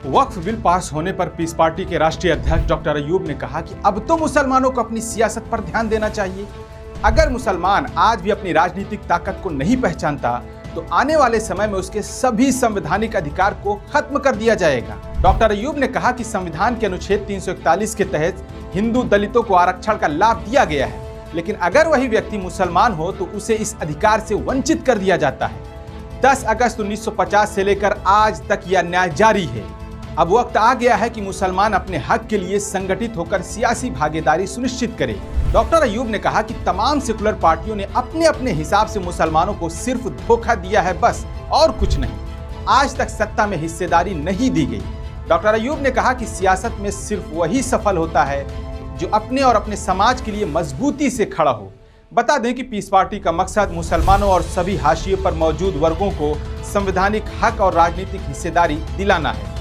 वक्फ bill pass होने पर piece party के राष्ट्रीय अध्यक्ष डॉक्टर अयूब ने कहा कि अब तो मुसलमानों को अपनी सियासत पर ध्यान देना चाहिए। अगर मुसलमान आज भी अपनी राजनीतिक ताकत को नहीं पहचानता तो आने वाले समय में उसके सभी संवैधानिक अधिकार को खत्म कर दिया जाएगा। डॉक्टर अयूब ने कहा कि संविधान के अनुच्छेद 341 के तहत हिंदू दलितों को आरक्षण का लाभ दिया गया है, लेकिन अगर वही व्यक्ति मुसलमान हो तो उसे इस अधिकार से वंचित कर दिया जाता है। 10 अगस्त 1950 से लेकर आज तक यह अन्याय जारी है। अब वक्त आ गया है कि मुसलमान अपने हक के लिए संगठित होकर सियासी भागीदारी सुनिश्चित करें। डॉक्टर अयूब ने कहा कि तमाम सेकुलर पार्टियों ने अपने अपने हिसाब से मुसलमानों को सिर्फ धोखा दिया है, बस और कुछ नहीं। आज तक सत्ता में हिस्सेदारी नहीं दी गई। डॉक्टर अयूब ने कहा कि सियासत में सिर्फ वही सफल होता है जो अपने और अपने समाज के लिए मजबूती से खड़ा हो। बता दें कि पीस पार्टी का मकसद मुसलमानों और सभी हाशिए पर मौजूद वर्गों को संवैधानिक हक और राजनीतिक हिस्सेदारी दिलाना है।